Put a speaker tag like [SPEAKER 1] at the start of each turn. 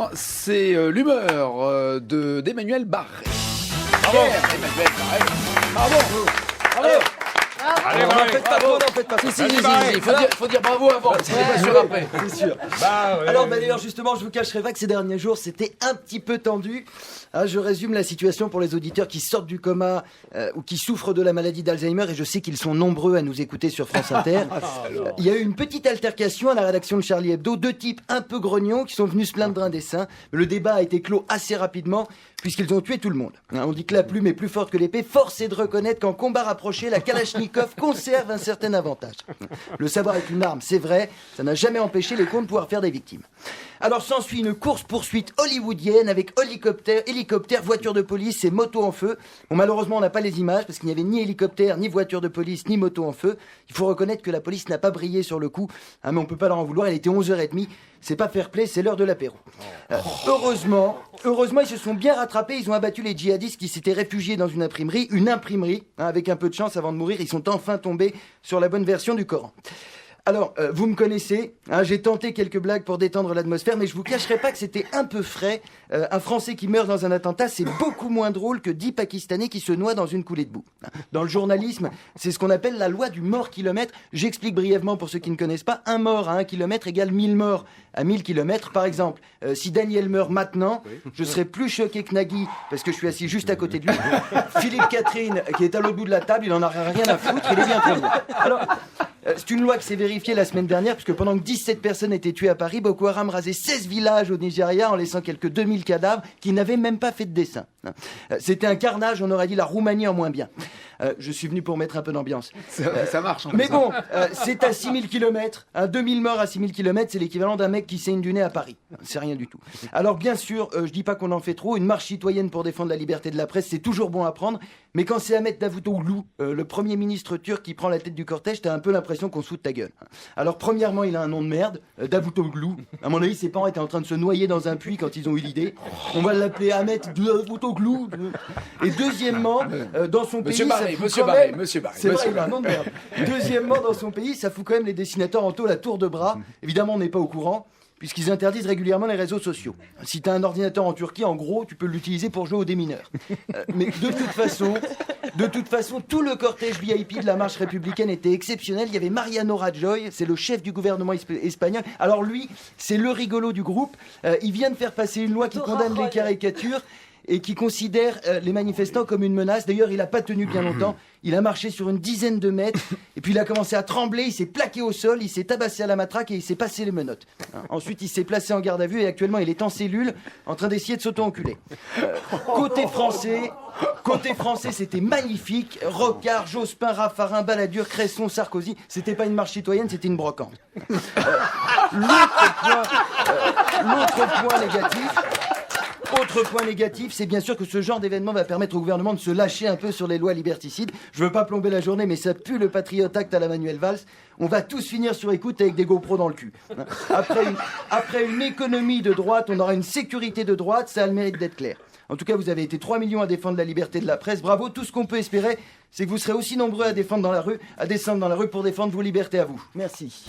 [SPEAKER 1] maintenant, c'est l'humeur d'Emmanuel Barré.
[SPEAKER 2] Bravo.
[SPEAKER 1] Emmanuel Barré. Bravo. Bravo.
[SPEAKER 2] Allez,
[SPEAKER 3] Non, faites pas trop, non, faites pas trop.
[SPEAKER 1] Si, faut dire bravo avant, c'est pas sûr après.
[SPEAKER 3] C'est sûr. Alors, d'ailleurs, justement, je vous cacherai pas que ces derniers jours, c'était un petit peu tendu. Je résume la situation pour les auditeurs qui sortent du coma ou qui souffrent de la maladie d'Alzheimer, et je sais qu'ils sont nombreux à nous écouter sur France Inter. Il y a eu une petite altercation à la rédaction de Charlie Hebdo, deux types un peu grognons qui sont venus se plaindre d'un dessin. Le débat a été clos assez rapidement, puisqu'ils ont tué tout le monde. On dit que la plume est plus forte que l'épée. Force est de reconnaître qu'en combat rapproché, la Kalachnikov conserve un certain avantage. Le savoir est une arme, c'est vrai, ça n'a jamais empêché les cons de pouvoir faire des victimes. Alors s'ensuit une course-poursuite hollywoodienne avec hélicoptère, voiture de police et moto en feu. Bon, malheureusement, on n'a pas les images parce qu'il n'y avait ni hélicoptère, ni voiture de police, ni moto en feu. Il faut reconnaître que la police n'a pas brillé sur le coup, mais on peut pas leur en vouloir, il était 11h30. C'est pas fair play, c'est l'heure de l'apéro. Heureusement, ils se sont bien rattrapés, ils ont abattu les djihadistes qui s'étaient réfugiés dans une imprimerie, avec un peu de chance avant de mourir, ils sont enfin tombés sur la bonne version du Coran. Alors, vous me connaissez, j'ai tenté quelques blagues pour détendre l'atmosphère, mais je vous cacherai pas que c'était un peu frais. Un Français qui meurt dans un attentat, c'est beaucoup moins drôle que 10 Pakistanais qui se noient dans une coulée de boue. Dans le journalisme, c'est ce qu'on appelle la loi du mort-kilomètre. J'explique brièvement pour ceux qui ne connaissent pas. Un mort à 1 kilomètre égale 1000 morts à 1000 kilomètres. Par exemple, si Daniel meurt maintenant, je serai plus choqué que Nagui, parce que je suis assis juste à côté de lui. Philippe Catherine, qui est à l'autre bout de la table, il en a rien à foutre, il est bien prévenu. Alors, c'est une loi qui s'est vérifiée la semaine dernière, puisque pendant que 17 personnes étaient tuées à Paris, Boko Haram rasait 16 villages au Nigeria en laissant quelques 2000 cadavres qui n'avaient même pas fait de dessin. C'était un carnage, on aurait dit la Roumanie en moins bien. Je suis venu pour mettre un peu d'ambiance.
[SPEAKER 1] Ça marche.
[SPEAKER 3] Mais bon, c'est à 6000 km. 2000 morts à 6000 km, c'est l'équivalent d'un mec qui saigne du nez à Paris. C'est rien du tout. Alors bien sûr, je dis pas qu'on en fait trop. Une marche citoyenne pour défendre la liberté de la presse, c'est toujours bon à prendre. Mais quand c'est Ahmet Davutoglu, le premier ministre turc qui prend la tête du cortège, t'as un peu l'impression qu'on se fout de ta gueule. Alors premièrement, il a un nom de merde, Davutoglu. À mon avis, ses parents étaient en train de se noyer dans un puits quand ils ont eu l'idée. On va l'appeler Ahmet Davutoglu. Et deuxièmement, dans son pays...
[SPEAKER 1] Monsieur Barré.
[SPEAKER 3] C'est vrai, il a un nom de merde. Deuxièmement, dans son pays, ça fout quand même les dessinateurs en tôle à tour de bras. Évidemment, on n'est pas au courant, puisqu'ils interdisent régulièrement les réseaux sociaux. Si t'as un ordinateur en Turquie, en gros, tu peux l'utiliser pour jouer aux démineurs. Mais de toute façon, tout le cortège VIP de la marche républicaine était exceptionnel. Il y avait Mariano Rajoy, c'est le chef du gouvernement espagnol. Alors lui, c'est le rigolo du groupe. Il vient de faire passer une loi qui condamne les caricatures et qui considère les manifestants comme une menace. D'ailleurs, il n'a pas tenu bien longtemps. Il a marché sur une dizaine de mètres, et puis il a commencé à trembler, il s'est plaqué au sol, il s'est tabassé à la matraque et il s'est passé les menottes. Ensuite, il s'est placé en garde à vue et actuellement, il est en cellule, en train d'essayer de s'auto-enculer. Côté français, c'était magnifique. Rocard, Jospin, Raffarin, Balladur, Cresson, Sarkozy. C'était pas une marche citoyenne, c'était une brocante. Autre point négatif, c'est bien sûr que ce genre d'événement va permettre au gouvernement de se lâcher un peu sur les lois liberticides. Je veux pas plomber la journée, mais ça pue le Patriot Act à la Manuel Valls. On va tous finir sur écoute avec des GoPros dans le cul. Après une économie de droite, on aura une sécurité de droite, ça a le mérite d'être clair. En tout cas, vous avez été 3 millions à défendre la liberté de la presse. Bravo, tout ce qu'on peut espérer, c'est que vous serez aussi nombreux à descendre dans la rue pour défendre vos libertés à vous. Merci.